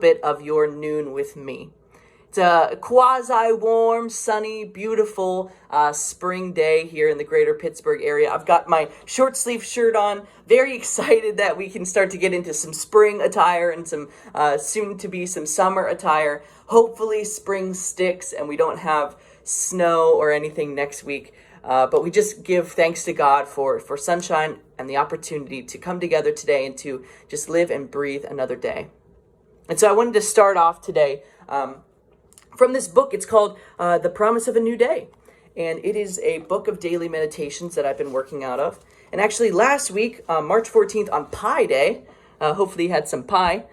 bit of your noon with me. It's a quasi-warm, sunny, beautiful spring day here in the greater Pittsburgh area. I've got my short sleeve shirt on, very excited that we can start to get into some spring attire and some soon to be some summer attire. Hopefully spring sticks and we don't have snow or anything next week. But we just give thanks to God for sunshine and the opportunity to come together today and to just live and breathe another day. And so I wanted to start off today from this book. It's called The Promise of a New Day. And it is a book of daily meditations that I've been working out of. And actually last week, March 14th on Pie Day, hopefully you had some pie,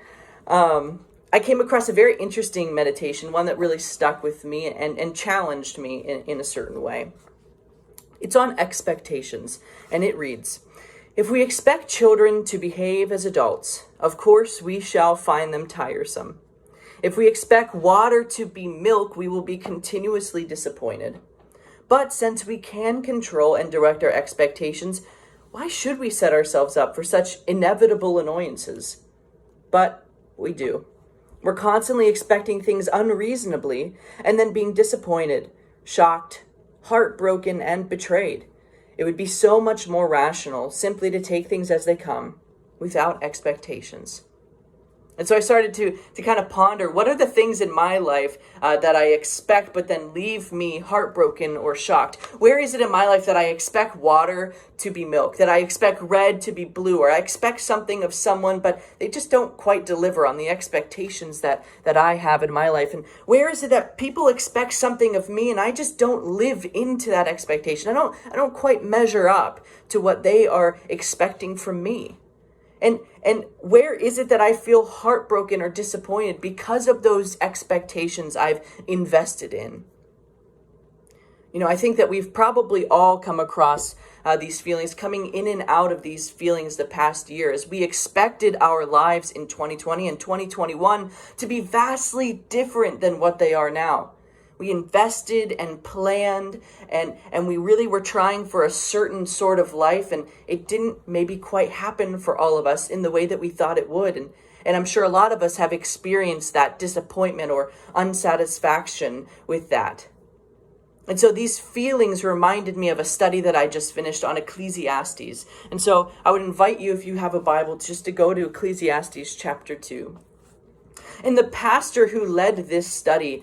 I came across a very interesting meditation, one that really stuck with me and challenged me in a certain way. It's on expectations, and it reads, "If we expect children to behave as adults, of course we shall find them tiresome. If we expect water to be milk, we will be continuously disappointed. But since we can control and direct our expectations, why should we set ourselves up for such inevitable annoyances? But we do. We're constantly expecting things unreasonably and then being disappointed, shocked, heartbroken, and betrayed. It would be so much more rational simply to take things as they come, without expectations." And so I started to kind of ponder, what are the things in my life that I expect but then leave me heartbroken or shocked? Where is it in my life that I expect water to be milk, that I expect red to be blue, or I expect something of someone but they just don't quite deliver on the expectations that I have in my life? And where is it that people expect something of me and I just don't live into that expectation? I don't quite measure up to what they are expecting from me. And where is it that I feel heartbroken or disappointed because of those expectations I've invested in? You know, I think that we've probably all come across these feelings, coming in and out of these feelings the past year, as we expected our lives in 2020 and 2021 to be vastly different than what they are now. We invested and planned and we really were trying for a certain sort of life, and it didn't maybe quite happen for all of us in the way that we thought it would. And I'm sure a lot of us have experienced that disappointment or unsatisfaction with that. And so these feelings reminded me of a study that I just finished on Ecclesiastes. And so I would invite you, if you have a Bible, just to go to Ecclesiastes chapter 2. And the pastor who led this study,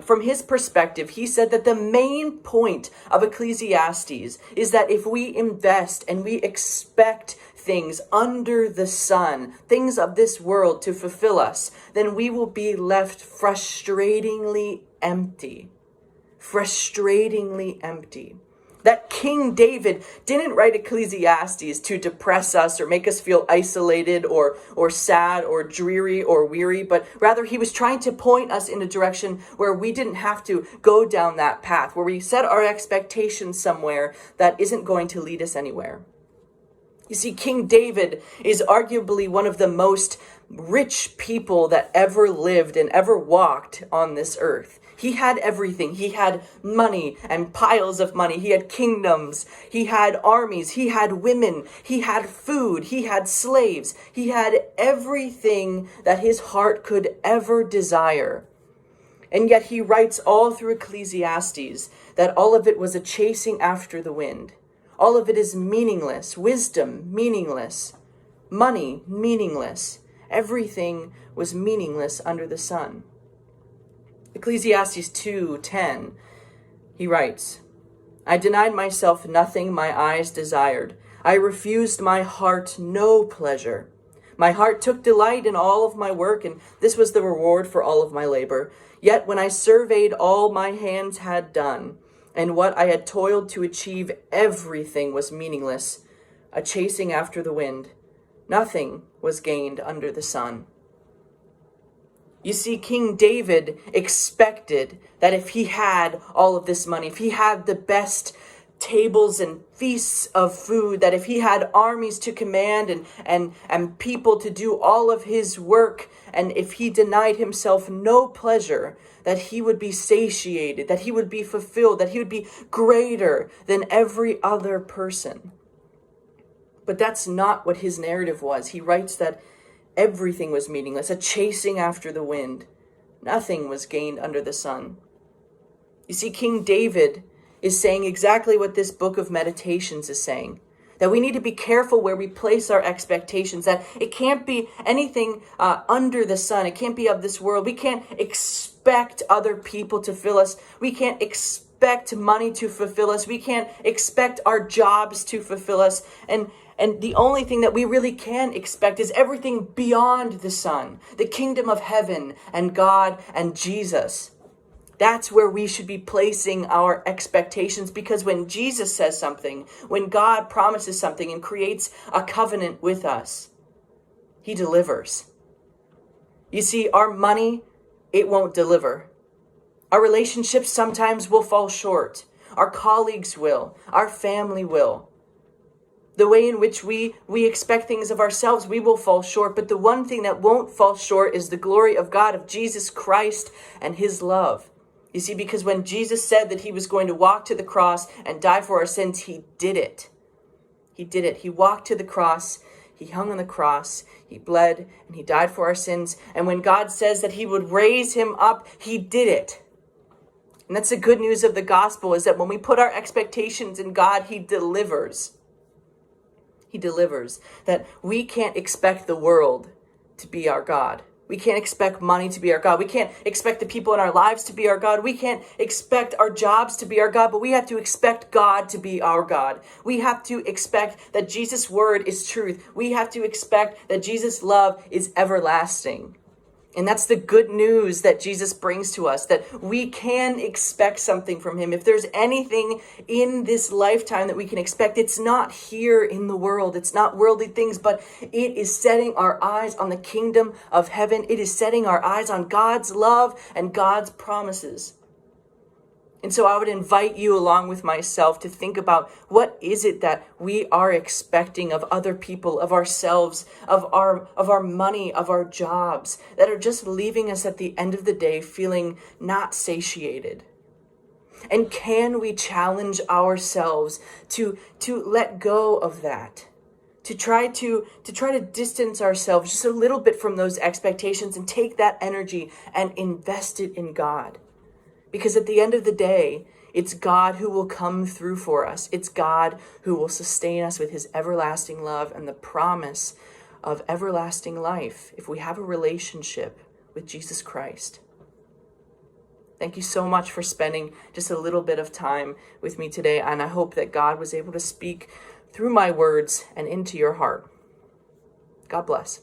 from his perspective, he said that the main point of Ecclesiastes is that if we invest and we expect things under the sun, things of this world to fulfill us, then we will be left frustratingly empty. Frustratingly empty. That King David didn't write Ecclesiastes to depress us or make us feel isolated or sad or dreary or weary, but rather he was trying to point us in a direction where we didn't have to go down that path, where we set our expectations somewhere that isn't going to lead us anywhere. You see, King David is arguably one of the most rich people that ever lived and ever walked on this earth. He had everything. He had money and piles of money. He had kingdoms. He had armies. He had women. He had food. He had slaves. He had everything that his heart could ever desire. And yet he writes all through Ecclesiastes that all of it was a chasing after the wind. All of it is meaningless. Wisdom, meaningless. Money, meaningless. Everything was meaningless under the sun. Ecclesiastes 2:10, he writes, "I denied myself nothing my eyes desired. I refused my heart no pleasure. My heart took delight in all of my work, and this was the reward for all of my labor. Yet when I surveyed all my hands had done, and what I had toiled to achieve, everything was meaningless, a chasing after the wind. Nothing was gained under the sun." You see, King David expected that if he had all of this money, if he had the best tables and feasts of food, that if he had armies to command and people to do all of his work, and if he denied himself no pleasure, that he would be satiated, that he would be fulfilled, that he would be greater than every other person. But that's not what his narrative was. He writes that Everything was meaningless, a chasing after the wind. Nothing was gained under the sun. You see, King David is saying exactly what this book of Meditations is saying. That we need to be careful where we place our expectations. That it can't be anything under the sun. It can't be of this world. We can't expect other people to fill us. We can't expect money to fulfill us. We can't expect our jobs to fulfill us. And the only thing that we really can expect is everything beyond the sun. The kingdom of heaven and God and Jesus. That's where we should be placing our expectations, because when Jesus says something, when God promises something and creates a covenant with us, he delivers. You see, our money, it won't deliver. Our relationships sometimes will fall short. Our colleagues will. Our family will. The way in which we expect things of ourselves, we will fall short. But the one thing that won't fall short is the glory of God, of Jesus Christ and his love. You see, because when Jesus said that he was going to walk to the cross and die for our sins, he did it. He did it. He walked to the cross. He hung on the cross. He bled and he died for our sins. And when God says that he would raise him up, he did it. And that's the good news of the gospel, is that when we put our expectations in God, he delivers. He delivers. That we can't expect the world to be our God. We can't expect money to be our God. We can't expect the people in our lives to be our God. We can't expect our jobs to be our God, but we have to expect God to be our God. We have to expect that Jesus' word is truth. We have to expect that Jesus' love is everlasting. And that's the good news that Jesus brings to us, that we can expect something from him. If there's anything in this lifetime that we can expect, it's not here in the world. It's not worldly things, but it is setting our eyes on the kingdom of heaven. It is setting our eyes on God's love and God's promises. And so I would invite you, along with myself, to think about what is it that we are expecting of other people, of ourselves, of our money, of our jobs, that are just leaving us at the end of the day feeling not satiated. And can we challenge ourselves to let go of that? To try to distance ourselves just a little bit from those expectations and take that energy and invest it in God. Because at the end of the day, it's God who will come through for us. It's God who will sustain us with his everlasting love and the promise of everlasting life if we have a relationship with Jesus Christ. Thank you so much for spending just a little bit of time with me today, and I hope that God was able to speak through my words and into your heart. God bless.